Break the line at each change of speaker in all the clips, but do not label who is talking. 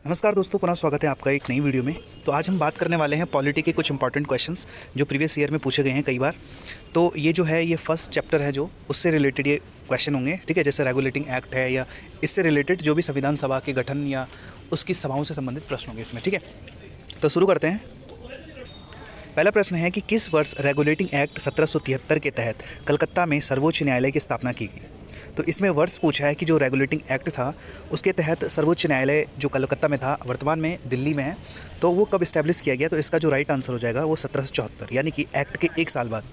नमस्कार दोस्तों, पुनः स्वागत है आपका एक नई वीडियो में। तो आज हम बात करने वाले हैं पॉलिटी के कुछ इंपॉर्टेंट क्वेश्चंस जो प्रीवियस ईयर में पूछे गए हैं कई बार। तो ये जो है ये फर्स्ट चैप्टर है जो उससे रिलेटेड ये क्वेश्चन होंगे, ठीक है। जैसे रेगुलेटिंग एक्ट है या इससे रिलेटेड जो भी संविधान सभा के गठन या उसकी सभाओं से संबंधित प्रश्न होंगे इसमें, ठीक है। तो शुरू करते हैं। पहला प्रश्न है कि किस वर्ष रेगुलेटिंग एक्ट 1773 के तहत कलकत्ता में सर्वोच्च न्यायालय की स्थापना की गई। तो इसमें वर्ष पूछा है कि जो रेगुलेटिंग एक्ट था उसके तहत सर्वोच्च न्यायालय जो कलकत्ता में था, वर्तमान में दिल्ली में है, तो वो कब इस्टेब्लिश किया गया। तो इसका जो राइट आंसर हो जाएगा वो 1774, यानी कि एक्ट के 1 साल बाद।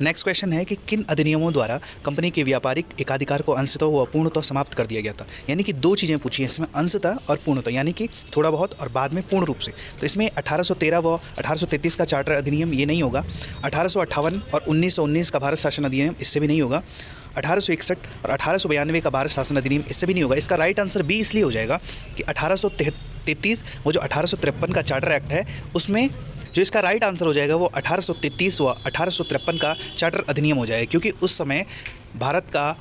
नेक्स्ट क्वेश्चन है कि किन अधिनियमों द्वारा कंपनी के व्यापारिक एकाधिकार को अंशतः व पूर्णतः समाप्त कर दिया गया था। यानी कि दो चीज़ें पूछी हैं इसमें, अंशतः और पूर्णतः, यानी कि थोड़ा बहुत और बाद में पूर्ण रूप से। तो इसमें 1813 व 1833 का चार्टर अधिनियम ये नहीं होगा। 1858 और 1919 का भारत शासन अधिनियम इससे भी नहीं होगा। 1861 और 1892 का भारत शासन अधिनियम इससे भी नहीं होगा। इसका राइट आंसर बी इसलिए हो जाएगा कि 1833 वो जो 1853 का चार्टर एक्ट है उसमें जो इसका राइट आंसर हो जाएगा वो 1833 व 1853 का चार्टर अधिनियम हो जाएगा, क्योंकि उस समय भारत का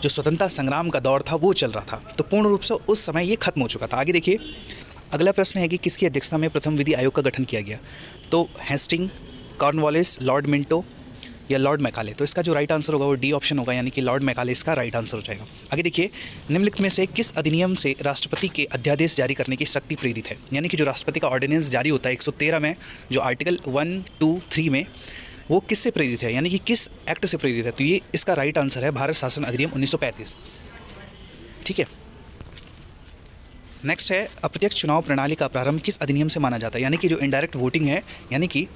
जो स्वतंत्रता संग्राम का दौर था वो चल रहा था, तो पूर्ण रूप से उस समय ये खत्म हो चुका था। आगे देखिए, अगला प्रश्न है कि किसकी अध्यक्षता में प्रथम विधि आयोग का गठन किया गया। तो हेस्टिंग, कॉर्नवालिस, लॉर्ड मिंटो या लॉर्ड मैकाले। तो इसका जो राइट आंसर होगा वो डी ऑप्शन होगा, यानी कि लॉर्ड मैकाले इसका राइट आंसर हो जाएगा। आगे देखिए, निम्नलिखित में से किस अधिनियम से राष्ट्रपति के अध्यादेश जारी करने की शक्ति प्रेरित है। यानी कि जो राष्ट्रपति का ऑर्डिनेंस जारी होता है 113 में, जो आर्टिकल 1, 2, 3 में, वो किससे प्रेरित है, यानी कि किस एक्ट से प्रेरित है। तो ये इसका राइट आंसर है भारत शासन अधिनियम 1935, ठीक है। नेक्स्ट है, अप्रत्यक्ष चुनाव प्रणाली का प्रारंभ किस अधिनियम से माना जाता है। यानी कि जो इनडायरेक्ट वोटिंग है, यानी कि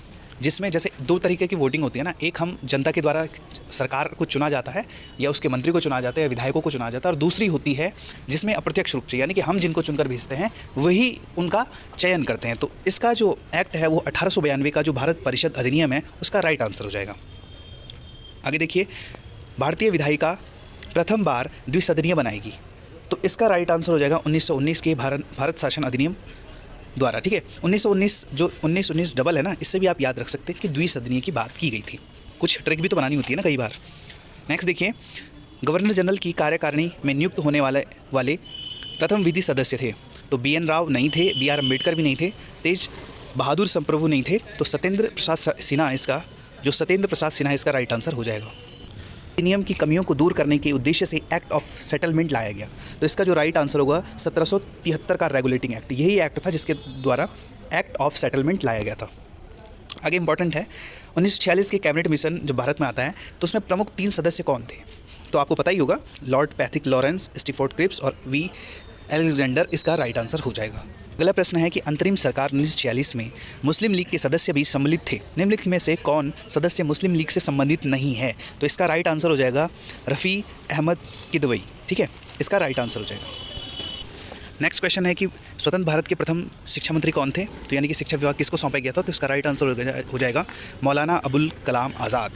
जिसमें जैसे दो तरीके की वोटिंग होती है ना, एक हम जनता के द्वारा सरकार को चुना जाता है या उसके मंत्री को चुना जाता है या विधायकों को चुना जाता है, और दूसरी होती है जिसमें अप्रत्यक्ष रूप से, यानी कि हम जिनको चुनकर भेजते हैं वही उनका चयन करते हैं। तो इसका जो एक्ट है वो 1892 का जो भारत परिषद अधिनियम है उसका राइट आंसर हो जाएगा। आगे देखिए, भारतीय विधायिका प्रथम बार द्विसदनीय बनाएगी। तो इसका राइट आंसर हो जाएगा 1919 के भारत शासन अधिनियम द्वारा, ठीक है। 1919 जो 1919 डबल है ना, इससे भी आप याद रख सकते हैं कि द्विसदनीय की बात की गई थी। कुछ ट्रिक भी तो बनानी होती है ना कई बार। नेक्स्ट देखिए, गवर्नर जनरल की कार्यकारिणी में नियुक्त होने वाले प्रथम विधि सदस्य थे। तो BN राव नहीं थे, BR अम्बेडकर भी नहीं थे, तेज बहादुर संप्रभु नहीं थे, तो सत्येंद्र प्रसाद सिन्हा इसका राइट आंसर हो जाएगा। अधिनियम की कमियों को दूर करने के उद्देश्य से एक्ट ऑफ सेटलमेंट लाया गया। तो इसका जो राइट आंसर होगा 1773 का रेगुलेटिंग एक्ट, यही एक्ट था जिसके द्वारा एक्ट ऑफ सेटलमेंट लाया गया था। आगे इंपॉर्टेंट है, 1946 के कैबिनेट मिशन जो भारत में आता है तो उसमें प्रमुख 3 सदस्य कौन थे। तो आपको पता ही होगा, लॉर्ड पैथिक लॉरेंस, स्टीफोर्ड क्रिप्स और V. एलेक्जेंडर इसका राइट आंसर हो जाएगा। अगला प्रश्न है कि अंतरिम सरकार 1946 में मुस्लिम लीग के सदस्य भी सम्मिलित थे। निम्नलिखित में से कौन सदस्य मुस्लिम लीग से संबंधित नहीं है। तो इसका राइट आंसर हो जाएगा रफ़ी अहमद किदवई, ठीक है, इसका राइट आंसर हो जाएगा। नेक्स्ट क्वेश्चन है कि स्वतंत्र भारत के प्रथम शिक्षा मंत्री कौन थे। तो यानी कि शिक्षा विभाग किसको सौंपा गया था। तो इसका राइट आंसर हो जाएगा मौलाना अबुल कलाम आज़ाद।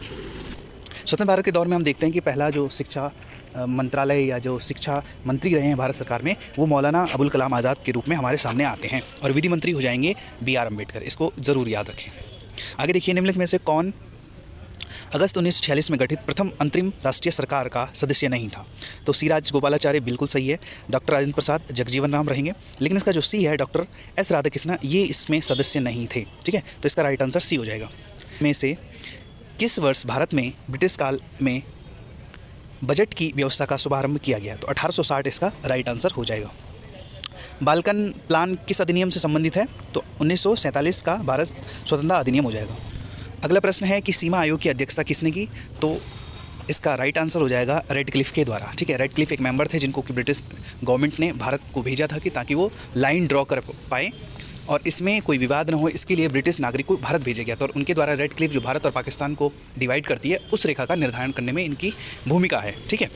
स्वतंत्र भारत के दौर में हम देखते हैं कि पहला जो शिक्षा मंत्रालय या जो शिक्षा मंत्री रहे हैं भारत सरकार में, वो मौलाना अबुल कलाम आज़ाद के रूप में हमारे सामने आते हैं, और विधि मंत्री हो जाएंगे BR अम्बेडकर। इसको ज़रूर याद रखें। आगे देखिए, निम्नलिखित में से कौन अगस्त 1946 में गठित प्रथम अंतरिम राष्ट्रीय सरकार का सदस्य नहीं था। तो C. राजगोपालाचारी बिल्कुल सही है, डॉक्टर राजेंद्र प्रसाद, जगजीवन राम रहेंगे, लेकिन इसका जो C है डॉक्टर S. राधाकृष्णन, ये इसमें सदस्य नहीं थे, ठीक है। तो इसका राइट आंसर C हो जाएगा। में से किस वर्ष भारत में ब्रिटिश काल में बजट की व्यवस्था का शुभारंभ किया गया। तो 1860 इसका राइट आंसर हो जाएगा। बाल्कन प्लान किस अधिनियम से संबंधित है। तो 1947 का भारत स्वतंत्रता अधिनियम हो जाएगा। अगला प्रश्न है कि सीमा आयोग की अध्यक्षता किसने की। तो इसका राइट आंसर हो जाएगा रेडक्लिफ के द्वारा, ठीक है। रेडक्लिफ एक मेंबर थे जिनको कि ब्रिटिश गवर्नमेंट ने भारत को भेजा था कि ताकि वो लाइन ड्रॉ कर पाए और इसमें कोई विवाद न हो, इसके लिए ब्रिटिश नागरिक को भारत भेजा गया था, और उनके द्वारा रेड क्लिफ जो भारत और पाकिस्तान को डिवाइड करती है उस रेखा का निर्धारण करने में इनकी भूमिका है, ठीक है।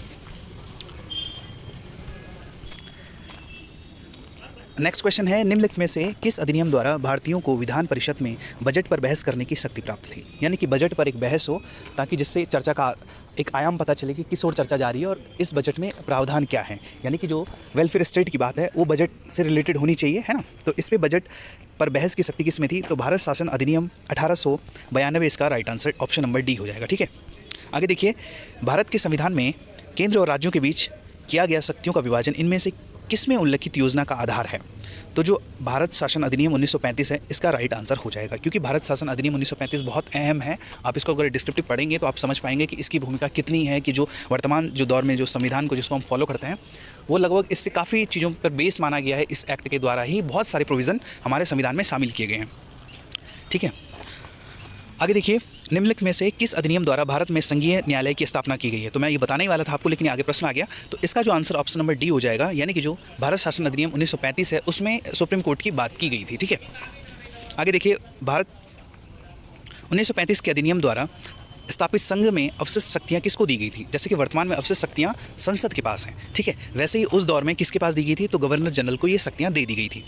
नेक्स्ट क्वेश्चन है, निम्नलिखित में से किस अधिनियम द्वारा भारतीयों को विधान परिषद में बजट पर बहस करने की शक्ति प्राप्त थी। यानी कि बजट पर एक बहस हो ताकि जिससे चर्चा का एक आयाम पता चले कि किस ओर चर्चा जा रही है और इस बजट में प्रावधान क्या है। यानी कि जो वेलफेयर स्टेट की बात है वो बजट से रिलेटेड होनी चाहिए, है ना। तो इस पर बजट पर बहस की शक्ति किस में थी। तो भारत शासन अधिनियम 1892 इसका right answer option number D हो जाएगा, ठीक है। आगे देखिए, भारत के संविधान में केंद्र और राज्यों के बीच किया गया शक्तियों का विभाजन इनमें से किस में उल्लिखित योजना का आधार है? तो जो भारत शासन अधिनियम 1935 है, इसका राइट आंसर हो जाएगा, क्योंकि भारत शासन अधिनियम 1935 बहुत अहम है। आप इसको अगर डिस्क्रिप्टिव पढ़ेंगे तो आप समझ पाएंगे कि इसकी भूमिका कितनी है, कि जो वर्तमान जो दौर में जो संविधान को जिसको हम फॉलो करते हैं, वो लगभग इससे काफ़ी चीज़ों पर बेस माना गया है। इस एक्ट के द्वारा ही बहुत सारे प्रोविज़न हमारे संविधान में शामिल किए गए हैं। ठीक है, आगे देखिए, निम्नलिखित में से किस अधिनियम द्वारा भारत में संघीय न्यायालय की स्थापना की गई है? तो मैं ये बताने ही वाला था आपको, लेकिन आगे प्रश्न आ गया। तो इसका जो आंसर ऑप्शन नंबर डी हो जाएगा, यानी कि जो भारत शासन अधिनियम 1935 है, उसमें सुप्रीम कोर्ट की बात की गई थी। ठीक है, आगे देखिए, भारत 1935 के अधिनियम द्वारा स्थापित संघ में अवशिष्ट शक्तियाँ किसको दी गई थी? जैसे कि वर्तमान में अवशिष्ट शक्तियाँ संसद के पास हैं। ठीक है, वैसे ही उस दौर में किसके पास दी गई थी? तो गवर्नर जनरल को ये शक्तियाँ दे दी गई थी।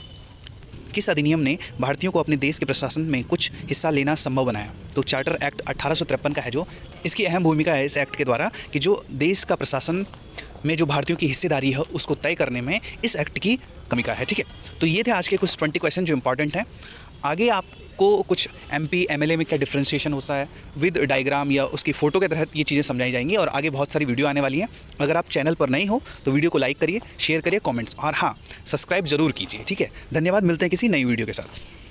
किस अधिनियम ने भारतीयों को अपने देश के प्रशासन में कुछ हिस्सा लेना संभव बनाया? तो चार्टर एक्ट 1853 का है जो, इसकी अहम भूमिका है इस एक्ट के द्वारा कि जो देश का प्रशासन में जो भारतीयों की हिस्सेदारी है उसको तय करने में इस एक्ट की भूमिका है। ठीक है, तो ये थे आज के कुछ 20 क्वेश्चन जो इंपॉर्टेंट हैं। आगे आपको कुछ MP MLA में क्या डिफ्रेंशिएशन होता है विद डायग्राम या उसकी फ़ोटो के तहत ये चीज़ें समझाई जाएंगी, और आगे बहुत सारी वीडियो आने वाली हैं। अगर आप चैनल पर नए हो तो वीडियो को लाइक करिए, शेयर करिए, कमेंट्स, और हाँ, सब्सक्राइब जरूर कीजिए। ठीक है, धन्यवाद, मिलते हैं किसी नई वीडियो के साथ।